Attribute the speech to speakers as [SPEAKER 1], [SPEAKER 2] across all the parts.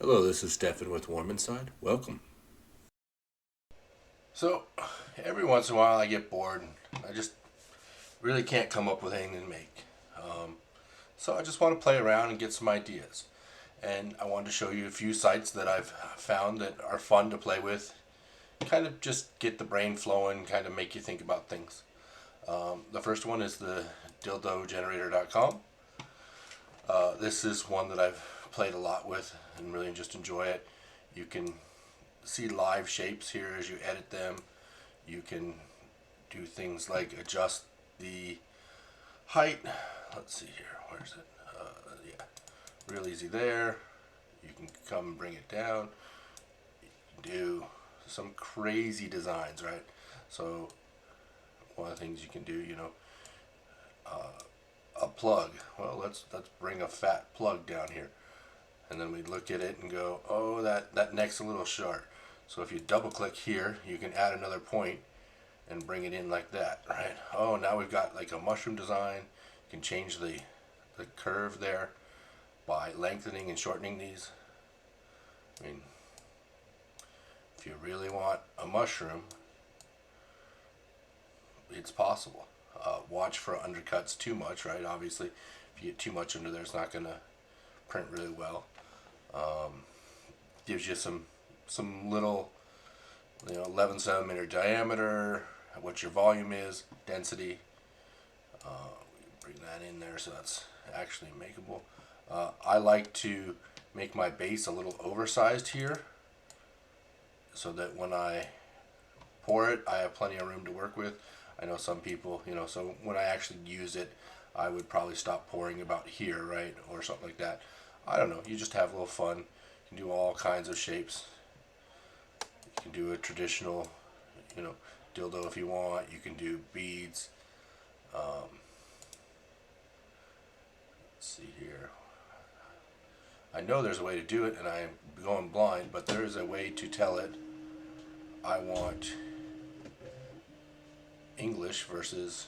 [SPEAKER 1] Hello, this is Stefan with Warm Inside. Welcome. So, every once in a while I get bored. I just really can't come up with anything to make. So I just want to play around and get some ideas. And I wanted to show you a few sites that I've found that are fun to play with. Kind of just get the brain flowing, kind of make you think about things. The first one is the dildogenerator.com. This is one that I've played a lot with and really just enjoy it. You can see live shapes here as you edit them. You can do things like adjust the height. Let's see here, where's it? Yeah, real easy there. You can come and bring it down. You can do some crazy designs, right? So one of the things you can do, a plug. Well, let's bring a fat plug down here, and then we look at it and go, oh, that neck's a little short. So if you double click here, you can add another point and bring it in like that, right? Oh, now we've got like a mushroom design. You can change the curve there by lengthening and shortening these. I mean, if you really want a mushroom, it's possible. Watch for undercuts too much, right? Obviously, if you get too much under there, it's not going to print really well. Gives you some little, 11 centimeter diameter, what your volume is, density. Bring that in there so that's actually makeable. I like to make my base a little oversized here so that when I pour it, I have plenty of room to work with. I know some people, so when I actually use it, I would probably stop pouring about here, right? Or something like that. I don't know. You just have a little fun. You can do all kinds of shapes. You can do a traditional, dildo if you want. You can do beads. Let's see here. I know there's a way to do it, and I'm going blind, but there is a way to tell it. I want English versus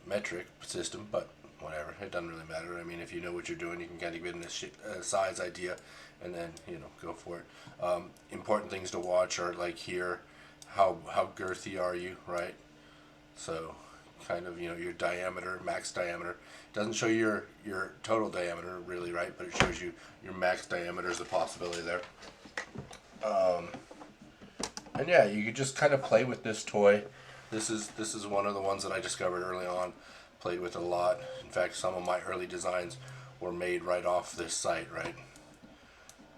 [SPEAKER 1] metric system, but whatever, it doesn't really matter. I mean, if you know what you're doing, you can kind of get a size idea and then go for it. Important things to watch are like here, how girthy are you, right? So kind of your diameter, max diameter. It doesn't show your total diameter really, right, but it shows you your max diameter is a possibility there. And yeah, you could just kind of play with this toy. This is one of the ones that I discovered early on. Played with it a lot. In fact, some of my early designs were made right off this site, right?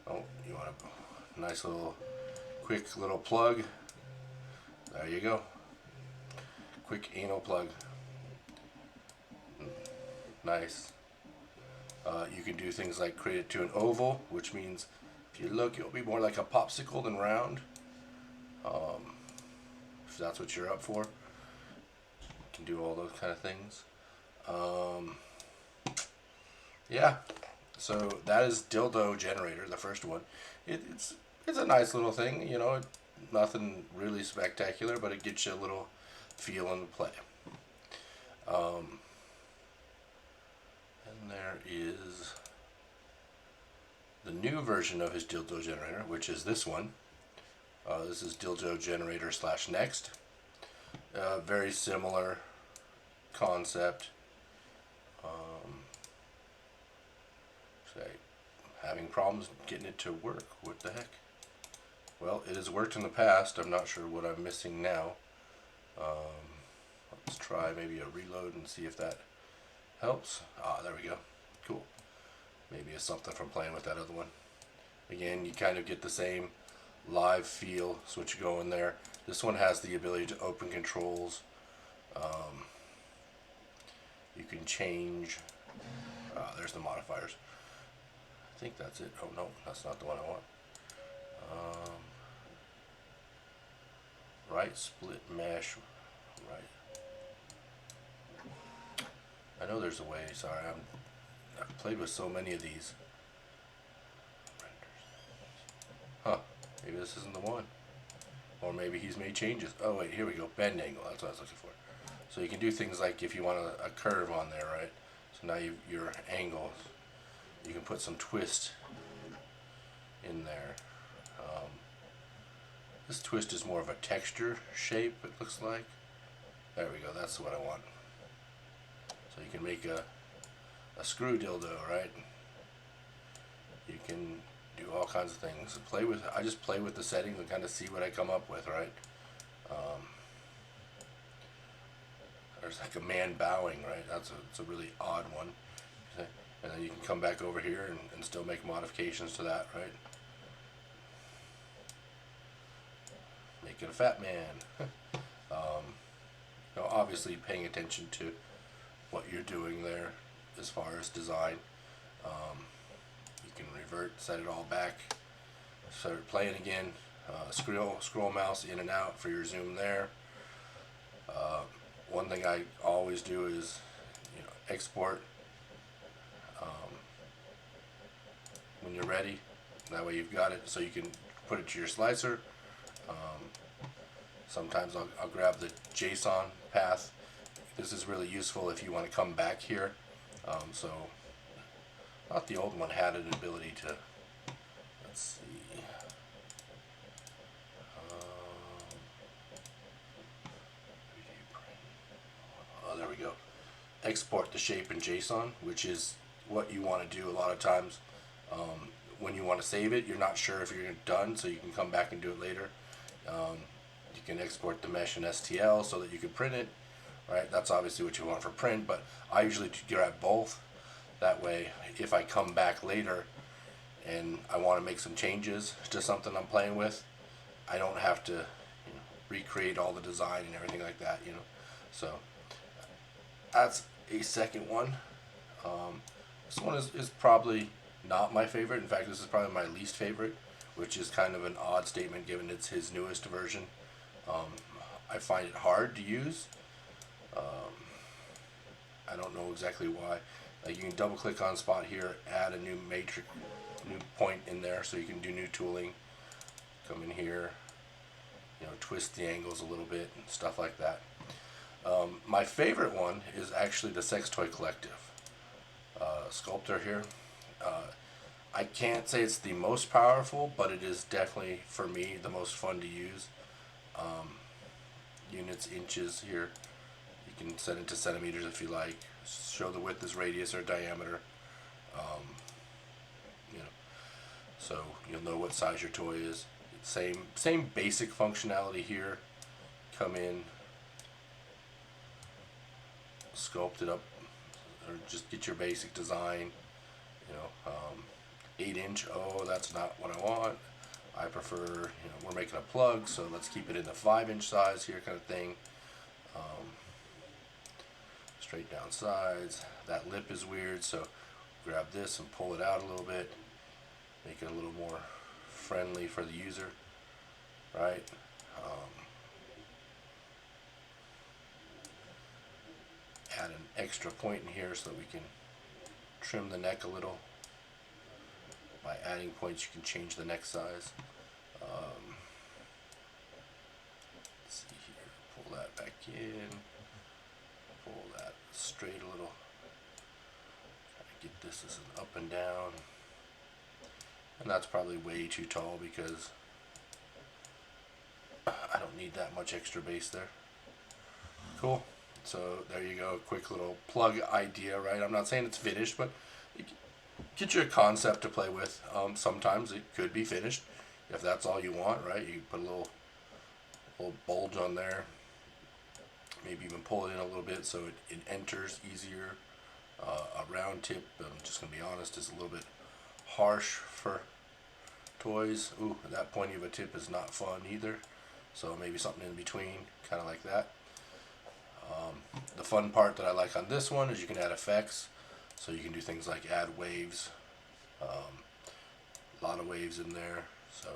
[SPEAKER 1] Oh, you want a nice little, quick little plug. There you go. Quick anal plug. Nice. You can do things like create it to an oval, which means if you look, it'll be more like a popsicle than round. If that's what you're up for, you can do all those kind of things. Yeah, so that is Dildo Generator, the first one. It's a nice little thing, nothing really spectacular, but it gets you a little feel in the play. And there is the new version of his Dildo Generator, which is this one. This is Dildo Generator / Next. Very similar concept. Say, having problems getting it to work. What the heck? Well, it has worked in the past. I'm not sure what I'm missing now. Let's try maybe a reload and see if that helps. Ah, there we go. Cool. Maybe it's something from playing with that other one. Again, you kind of get the same live feel, switch going there. This one has the ability to open controls. You can change. There's the modifiers. I think that's it. Oh no, that's not the one I want. Right split mesh. Right. I know there's a way. Sorry, I've played with so many of these. Huh. Maybe this isn't the one. Or maybe he's made changes. Oh wait, here we go. Bend angle. That's what I was looking for. So you can do things like if you want a curve on there, right? So now your angles, you can can put some twist in there. This twist is more of a texture shape, it looks like. There we go, that's what I want. So you can make a screw dildo, right? You can do all kinds of things. I just play with the settings and kind of see what I come up with, right? There's like a man bowing, right? It's a really odd one. And then you can come back over here and still make modifications to that, right? Make it a fat man. Obviously paying attention to what you're doing there as far as design. You can revert, set it all back, start playing again. Scroll mouse in and out for your zoom there. One thing I always do is export when you're ready. That way you've got it, so you can put it to your slicer. Sometimes I'll grab the JSON path. This is really useful if you want to come back here. So, I thought the old one had an ability to, let's see, oh, there we go. Export the shape in JSON, which is what you want to do a lot of times. When you want to save it, you're not sure if you're done, so you can come back and do it later. You can export the mesh in STL so that you can print it, right? That's obviously what you want for print, but I usually grab both. That way, if I come back later and I want to make some changes to something I'm playing with, I don't have to recreate all the design and everything like that, So that's a second one. This one is probably not my favorite. In fact, this is probably my least favorite, which is kind of an odd statement given it's his newest version. I find it hard to use. I don't know exactly why. Like, you can double click on spot here, add a new matrix, new point in there, so you can do new tooling. Come in here, twist the angles a little bit and stuff like that. My favorite one is actually the Sex Toy Collective sculptor here. I can't say it's the most powerful, but it is definitely, for me, the most fun to use. Units, inches here. You can set it to centimeters if you like. Show the width as radius or diameter. So you'll know what size your toy is. Same basic functionality here. Come in, sculpt it up, or just get your basic design. 8-inch. Oh, that's not what I want. I prefer, we're making a plug, so let's keep it in the 5-inch size here, kind of thing. Straight down sides. That lip is weird, so grab this and pull it out a little bit. Make it a little more friendly for the user, right? Add an extra point in here so that we can trim the neck a little. By adding points, you can change the neck size. Let's see here. Pull that back in. Pull that straight a little. Get this as an up and down. And that's probably way too tall because I don't need that much extra base there. Cool. So there you go. A quick little plug idea, right? I'm not saying it's finished, but get you a concept to play with. Sometimes it could be finished if that's all you want, right? You put a little bulge on there, maybe even pull it in a little bit so it enters easier. A round tip, I'm just gonna be honest, is a little bit harsh for toys. Ooh, that pointy of a tip is not fun either, so maybe something in between, kind of like that. The fun part that I like on this one is you can add effects. So you can do things like add waves, a lot of waves in there. So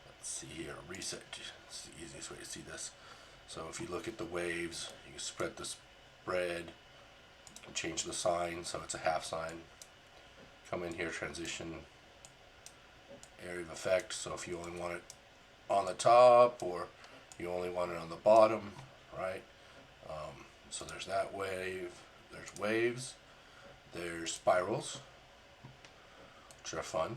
[SPEAKER 1] let's see here, reset, it's the easiest way to see this. So if you look at the waves, you can spread the spread, change the sign so it's a half sign. Come in here, transition, area of effect. So if you only want it on the top or you only want it on the bottom, right? So there's that wave, there's waves. There's spirals, extra fun.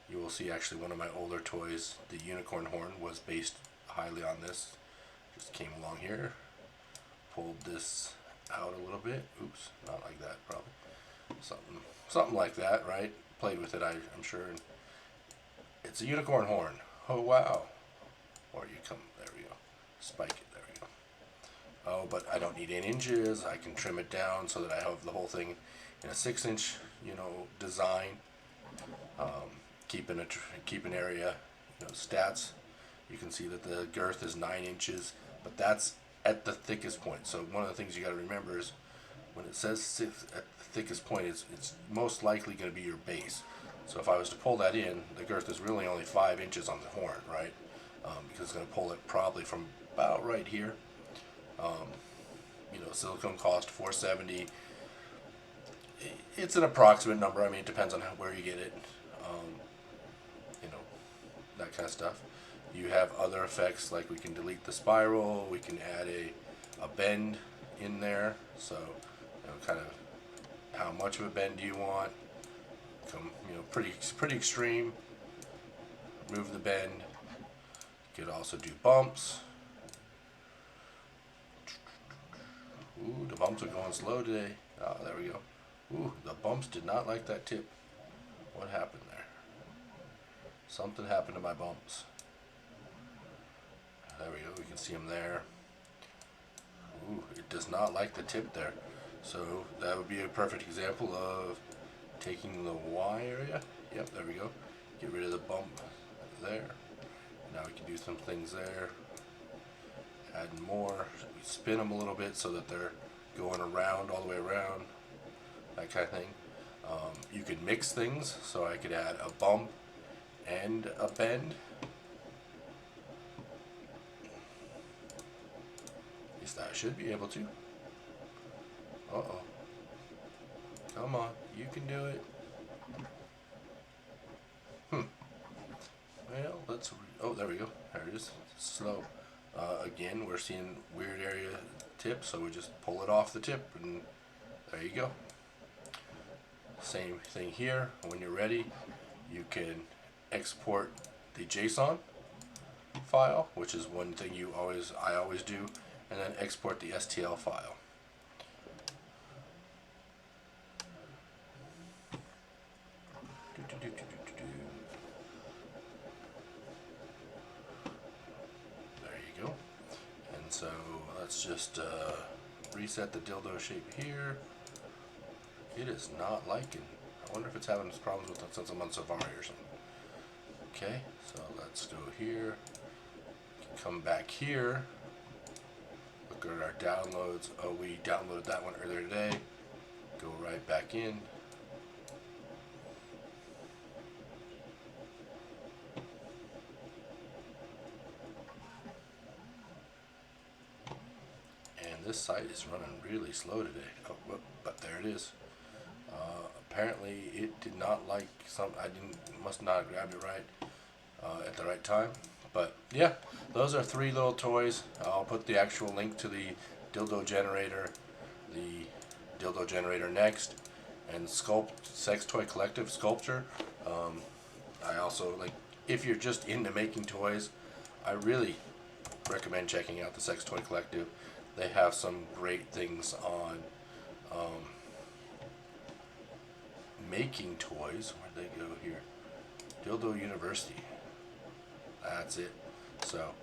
[SPEAKER 1] You will see actually one of my older toys, the unicorn horn, was based highly on this. Just came along here, pulled this out a little bit. Oops, not like that, probably. Something like that, right? Played with it, I'm sure. And it's a unicorn horn. Oh wow! Or you come, there we go. Spike it, there we go. Oh, but I don't need 8 inches. I can trim it down so that I have the whole thing in a 6-inch, design. Keep an area, stats. You can see that the girth is 9 inches, but that's at the thickest point. So one of the things you got to remember is when it says at the thickest point, it's most likely going to be your base. So if I was to pull that in, the girth is really only 5 inches on the horn, right? Because it's going to pull it probably from about right here. Silicone cost $470. It's an approximate number. I mean, it depends on where you get it. That kind of stuff. You have other effects, like we can delete the spiral, we can add a bend in there, so kind of how much of a bend do you want. Pretty extreme. Remove the bend. You could also do bumps. Ooh, the bumps are going slow today. Oh, there we go. Ooh, the bumps did not like that tip. What happened there? Something happened to my bumps. There we go, we can see them there. Ooh, it does not like the tip there. So that would be a perfect example of taking the Y area. Yep, there we go. Get rid of the bump there. Now we can do some things there. Add more. We spin them a little bit so that they're going around, all the way around. That kind of thing. You can mix things, so I could add a bump and a bend. At least I should be able to. Uh-oh. Come on, you can do it. Well, oh, there we go. There it is. Slow. Again, we're seeing weird area tip, so we just pull it off the tip, and there you go. Same thing here. When you're ready, you can export the JSON file, which is one thing I always do, and then export the STL file. There you go. And so let's just reset the dildo shape here. It is not liking. I wonder if it's having problems with it since I'm on Safari or something. Okay, so let's go here. Come back here. Look at our downloads. Oh, we downloaded that one earlier today. Go right back in. And this site is running really slow today. Oh, but there it is. Apparently it did not like must not have grabbed it right at the right time. But yeah, those are 3 little toys. I'll put the actual link to the dildo generator next, and sex toy collective sculptor. I also, if you're just into making toys, I really recommend checking out the sex toy collective. They have some great things on making toys. Where'd they go here? Dildo University. That's it. So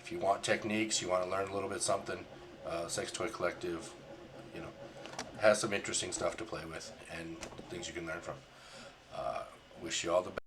[SPEAKER 1] if you want techniques, you want to learn a little bit something, Sex Toy Collective, has some interesting stuff to play with and things you can learn from. Wish you all the best.